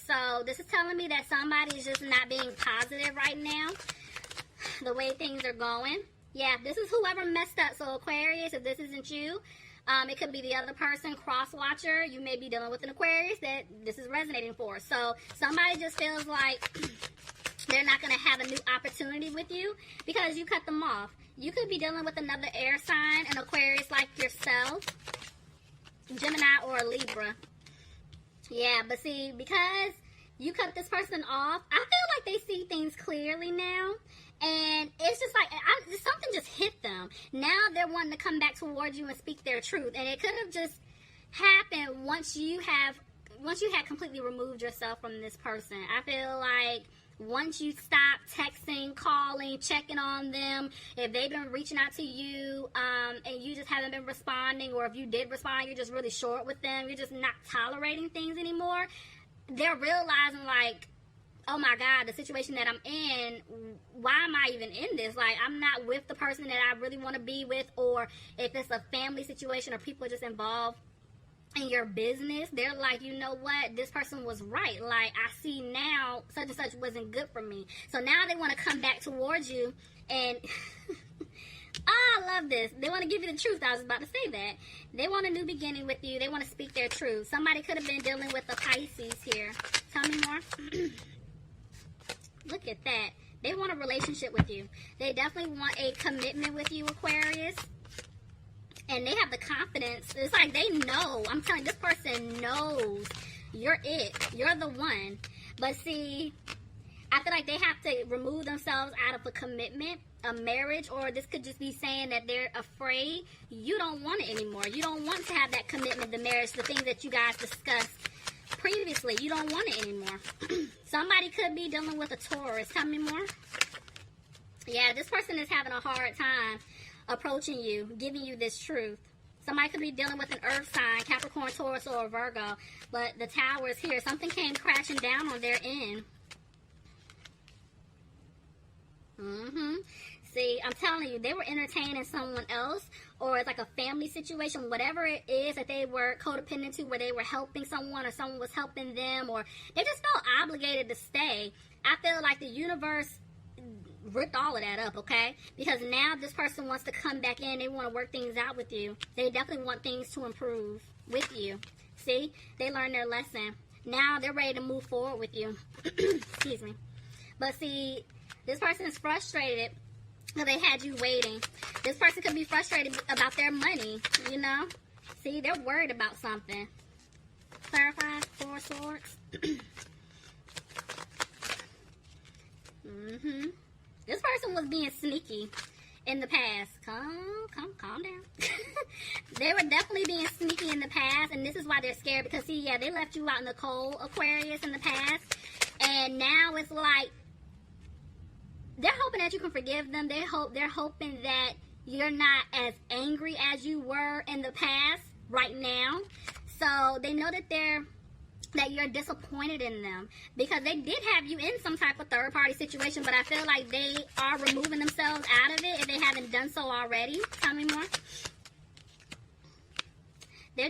So this is telling me that somebody is just not being positive right now, the way things are going. Yeah, this is whoever messed up. So Aquarius, if this isn't you, it could be the other person, cross-watcher. You may be dealing with an Aquarius that this is resonating for. So somebody just feels like they're not going to have a new opportunity with you because you cut them off. You could be dealing with another air sign, an Aquarius like yourself, Gemini or Libra. Yeah, but see, because you cut this person off, I feel like they see things clearly now. And it's just like, something just hit them. Now they're wanting to come back towards you and speak their truth. And it could have just happened once you had completely removed yourself from this person. I feel like once you stop texting, calling, checking on them, if they've been reaching out to you and you just haven't been responding, or if you did respond, you're just really short with them, you're just not tolerating things anymore, they're realizing like, oh my God, the situation that I'm in, why am I even in this? Like, I'm not with the person that I really want to be with. Or if it's a family situation or people just involved in your business, they're like, you know what, this person was right. Like, I see now such and such wasn't good for me. So now they want to come back towards you and I love this. They want to give you the truth. I was about to say that. They want a new beginning with you. They want to speak their truth. Somebody could have been dealing with a Pisces here. Tell me more. Look at that. They want a relationship with you. They definitely want a commitment with you, Aquarius. And they have the confidence. It's like they know. I'm telling you, this person knows you're it. You're the one. But see, I feel like they have to remove themselves out of a commitment, a marriage, or this could just be saying that they're afraid. You don't want it anymore. You don't want to have that commitment, the marriage, the things that you guys discussed previously. You don't want it anymore. Somebody could be dealing with a Taurus. Tell me more. Yeah, this person is having a hard time approaching you, giving you this truth. Somebody could be dealing with an earth sign, Capricorn, Taurus, or a Virgo. But the Tower is here. Something came crashing down on their end. See, I'm telling you, they were entertaining someone else, or it's like a family situation, whatever it is that they were codependent to, where they were helping someone or someone was helping them, or they just felt obligated to stay. I feel like the universe ripped all of that up, okay? Because now this person wants to come back in. They want to work things out with you. They definitely want things to improve with you. See? They learned their lesson. Now they're ready to move forward with you. Excuse me. But see, this person is frustrated because they had you waiting. This person could be frustrated about their money, you know? See, they're worried about something. Clarify, Four of Swords. This person was being sneaky in the past. Calm down. They were definitely being sneaky in the past, and this is why they're scared. Because, see, yeah, they left you out in the cold, Aquarius, in the past. And now it's like, they're hoping that you can forgive them. They're hoping that you're not as angry as you were in the past right now. So they know that you're disappointed in them, because they did have you in some type of third-party situation, but I feel like they are removing themselves out of it if they haven't done so already. Tell me more. They're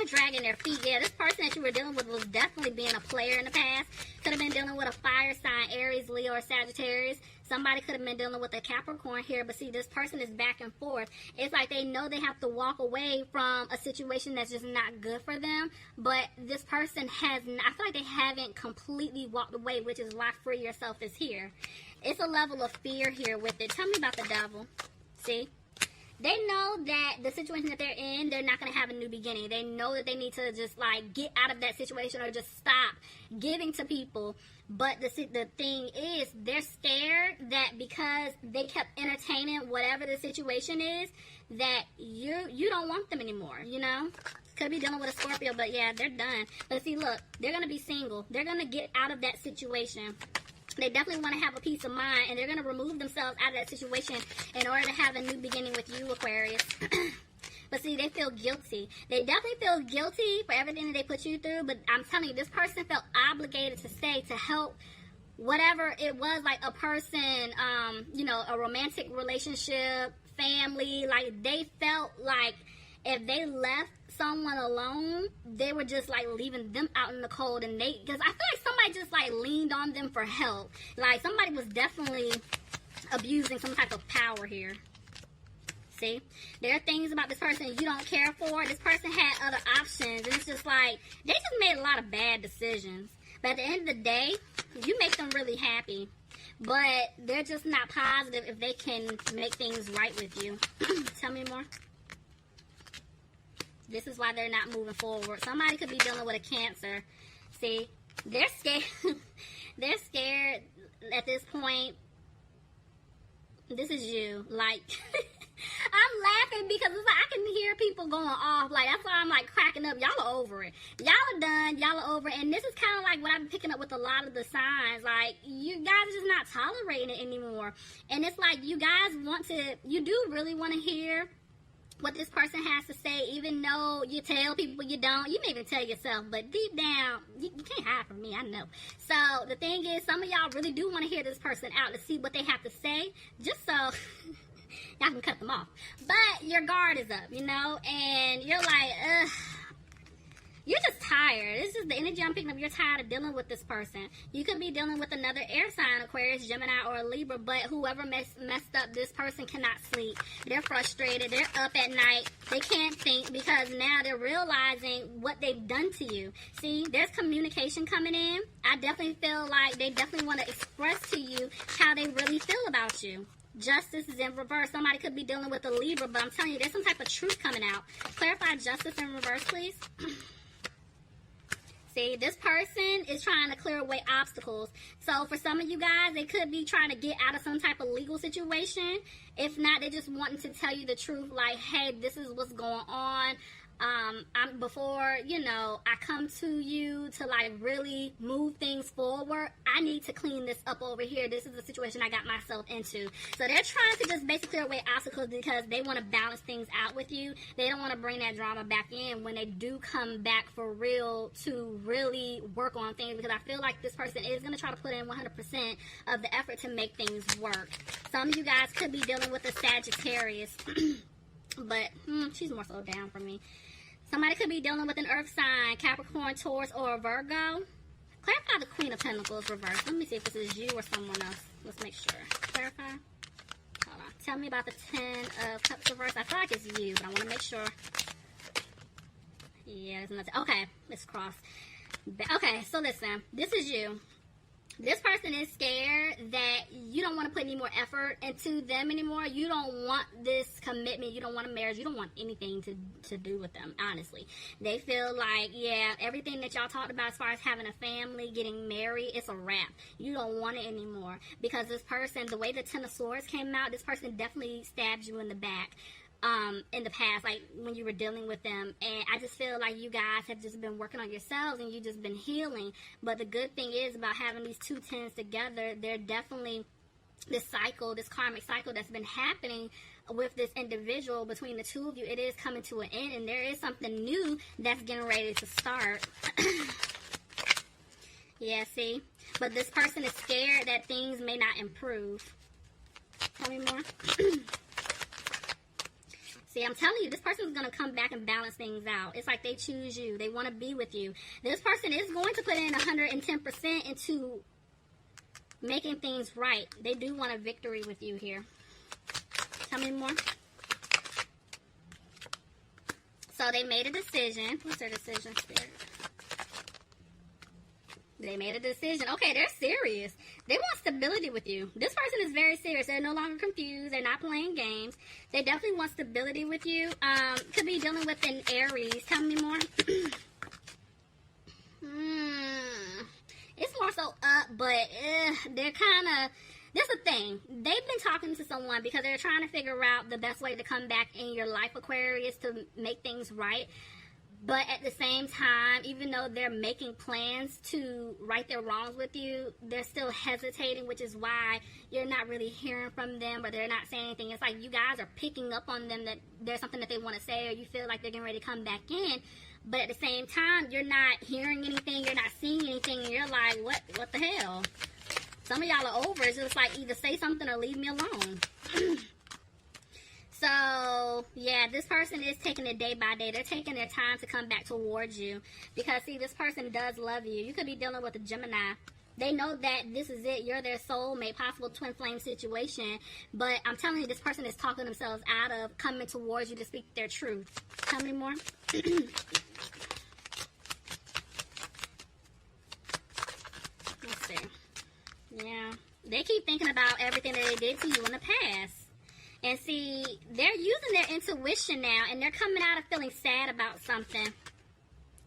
dragging their feet. Yeah, this person that you were dealing with was definitely being a player in the past. Could have been dealing with a fire sign, Aries, Leo, or Sagittarius. Somebody could have been dealing with a Capricorn here, but see, this person is back and forth. It's like they know they have to walk away from a situation that's just not good for them, but this person I feel like they haven't completely walked away, which is why Free Yourself is here. It's a level of fear here with it. Tell me about the Devil. See? They know that the situation that they're in, they're not going to have a new beginning. They know that they need to just, like, get out of that situation or just stop giving to people. But the thing is, they're scared that because they kept entertaining whatever the situation is, that you don't want them anymore, you know? Could be dealing with a Scorpio, but yeah, they're done. But see, look, they're going to be single. They're going to get out of that situation. They definitely want to have a peace of mind, and they're going to remove themselves out of that situation in order to have a new beginning with you, Aquarius. But see, they feel guilty. They definitely feel guilty for everything that they put you through, but I'm telling you, this person felt obligated to stay to help whatever it was, like a person, you know, a romantic relationship, family. Like, they felt like if they left someone alone, they were just like leaving them out in the cold, and because I feel like somebody just like leaned on them for help. Like somebody was definitely abusing some type of power here. See, there are things about this person you don't care for. This person had other options, and it's just like they just made a lot of bad decisions. But at the end of the day, you make them really happy. But they're just not positive if they can make things right with you. Tell me more. This is why they're not moving forward. Somebody could be dealing with a Cancer. See, they're scared. They're scared at this point. This is you. Like, I'm laughing because it's like I can hear people going off. Like, that's why I'm like cracking up. Y'all are over it. Y'all are done. Y'all are over it. And this is kind of like what I've been picking up with a lot of the signs. Like, you guys are just not tolerating it anymore. And it's like you guys you do really want to hear what this person has to say, even though you tell people you don't. You may even tell yourself, but deep down, you can't hide from me, I know. So the thing is, some of y'all really do want to hear this person out to see what they have to say, just so y'all can cut them off. But your guard is up, you know, and you're like, ugh. You're just tired. This is the energy I'm picking up. You're tired of dealing with this person. You could be dealing with another air sign, Aquarius, Gemini, or Libra, but whoever messed up this person cannot sleep. They're frustrated. They're up at night. They can't think because now they're realizing what they've done to you. See, there's communication coming in. I definitely feel like they definitely want to express to you how they really feel about you. Justice is in reverse. Somebody could be dealing with a Libra, but I'm telling you, there's some type of truth coming out. Clarify justice in reverse, please. See, this person is trying to clear away obstacles. So for some of you guys, they could be trying to get out of some type of legal situation. If not, they're just wanting to tell you the truth. Like, hey, this is what's going on. Before, you know, I come to you to like really move things forward, I need to clean this up over here. This is the situation I got myself into. So they're trying to just basically clear away obstacles because they want to balance things out with you. They don't want to bring that drama back in when they do come back for real to really work on things, because I feel like this person is going to try to put in 100% of the effort to make things work. Some of you guys could be dealing with a Sagittarius, but she's more so down for me. Somebody could be dealing with an earth sign, Capricorn, Taurus, or a Virgo. Clarify the Queen of Pentacles reverse. Let me see if this is you or someone else. Let's make sure. Clarify. Hold on. Tell me about the 10 of Cups reverse. I feel like it's you, but I want to make sure. Yeah, there's nothing. Okay, it's crossed. Okay, so listen. This is you. This person is scared that you don't want to put any more effort into them anymore. You don't want this commitment. You don't want a marriage. You don't want anything to do with them, honestly. They feel like, yeah, everything that y'all talked about as far as having a family, getting married, it's a wrap. You don't want it anymore. Because this person, the way the Ten of Swords came out, this person definitely stabbed you in the back. In the past, like when you were dealing with them, and I just feel like you guys have just been working on yourselves and you've just been healing. But the good thing is about having these two tens together, they're definitely this cycle, this karmic cycle that's been happening with this individual between the two of you. It is coming to an end, and there is something new that's getting ready to start. Yeah, see, but this person is scared that things may not improve. Tell me more. See, I'm telling you, this person is going to come back and balance things out. It's like they choose you. They want to be with you. This person is going to put in 110% into making things right. They do want a victory with you here. Tell me more. So they made a decision. What's their decision, Spirit? They made a decision. Okay, they're serious. They want stability with you. This person is very serious. They're no longer confused. They're not playing games. They definitely want stability with you. Could be dealing with an Aries. Tell me more. It's more so up, but they're kind of... This is the thing. They've been talking to someone because they're trying to figure out the best way to come back in your life, Aquarius, to make things right. But at the same time, even though they're making plans to right their wrongs with you, they're still hesitating, which is why you're not really hearing from them, or they're not saying anything. It's like you guys are picking up on them that there's something that they want to say, or you feel like they're getting ready to come back in. But at the same time, you're not hearing anything, you're not seeing anything, and you're like, what the hell? Some of y'all are over. It's just like either say something or leave me alone. So, yeah, this person is taking it day by day. They're taking their time to come back towards you. Because, see, this person does love you. You could be dealing with a Gemini. They know that this is it. You're their soulmate, possible twin flame situation. But I'm telling you, this person is talking themselves out of coming towards you to speak their truth. Tell me more. Let's see. Yeah. They keep thinking about everything that they did to you in the past. And see, they're using their intuition now, and they're coming out of feeling sad about something.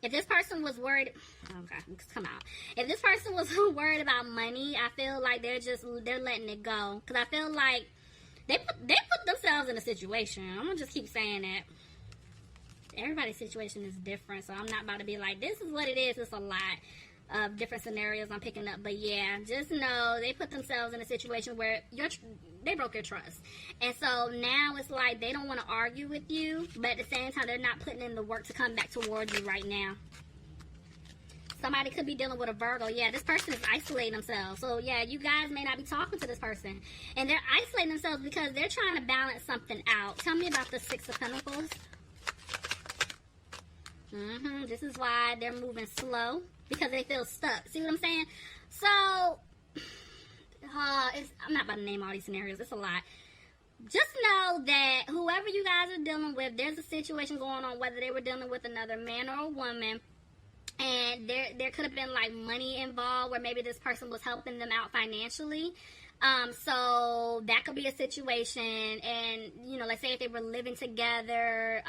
If this person was worried, okay, come out. If this person was worried about money, I feel like they're letting it go. Because I feel like they put themselves in a situation. I'm going to just keep saying that. Everybody's situation is different, so I'm not about to be like, this is what it is. It's a lot of different scenarios I'm picking up. But yeah, just know they put themselves in a situation where they broke your trust. And so now it's like they don't want to argue with you, but at the same time, they're not putting in the work to come back towards you right now. Somebody could be dealing with a Virgo. Yeah, this person is isolating themselves. So yeah, you guys may not be talking to this person. And they're isolating themselves because they're trying to balance something out. Tell me about the Six of Pentacles. This is why they're moving slow. Because they feel stuck. See what I'm saying? So, I'm not about to name all these scenarios. It's a lot. Just know that whoever you guys are dealing with, there's a situation going on, whether they were dealing with another man or a woman, and there could have been like money involved, where maybe this person was helping them out financially. So that could be a situation, and you know, let's say if they were living together,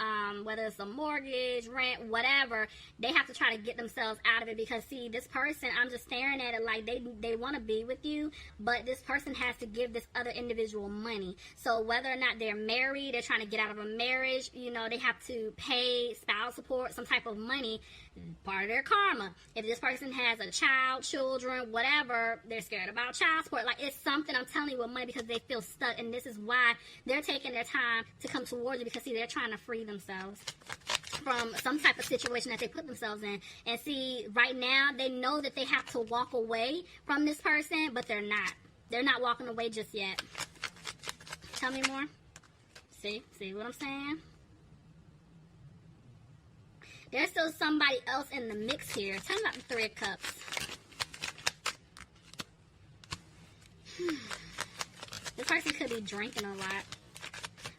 whether it's a mortgage, rent, whatever, they have to try to get themselves out of it, because see, this person, I'm just staring at it like they want to be with you, but this person has to give this other individual money. So whether or not they're married, they're trying to get out of a marriage, you know, they have to pay spouse support, some type of money, part of their karma. If this person has a child, children, whatever, they're scared about child support. Like, it's something, I'm telling you, with money, because they feel stuck, and this is why they're taking their time to come towards you, because see, they're trying to free themselves from some type of situation that they put themselves in. And see, right now, they know that they have to walk away from this person, but they're not walking away just yet. Tell me more. See what I'm saying? There's still somebody else in the mix here. Tell me about the Three of Cups. This person could be drinking a lot,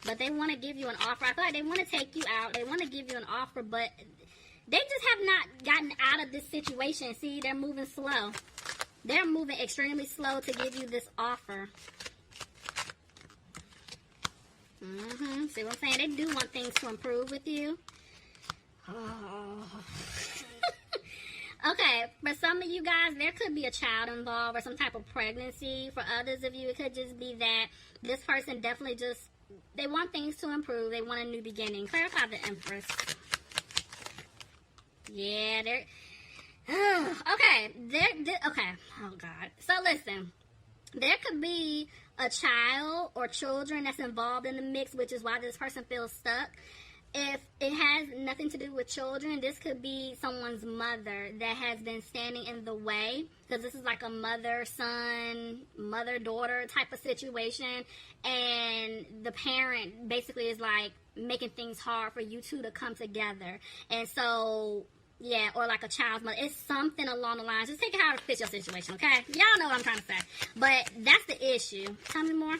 but they want to give you an offer. I feel like they want to take you out. They want to give you an offer, but they just have not gotten out of this situation. See, they're moving slow. They're moving extremely slow to give you this offer. See what I'm saying? They do want things to improve with you. Oh. Okay, for some of you guys, there could be a child involved or some type of pregnancy. For others of you, it could just be that this person definitely just, they want things to improve. They want a new beginning. Clarify the Empress. Yeah, they're... okay, okay. Oh, God. So, listen. There could be a child or children that's involved in the mix, which is why this person feels stuck. If it has nothing to do with children, this could be someone's mother that has been standing in the way, because this is like a mother-son, mother-daughter type of situation, and the parent basically is like making things hard for you two to come together. And so, yeah, or like a child's mother. It's something along the lines. Just take it how it fits your situation, okay? Y'all know what I'm trying to say. But that's the issue. Tell me more.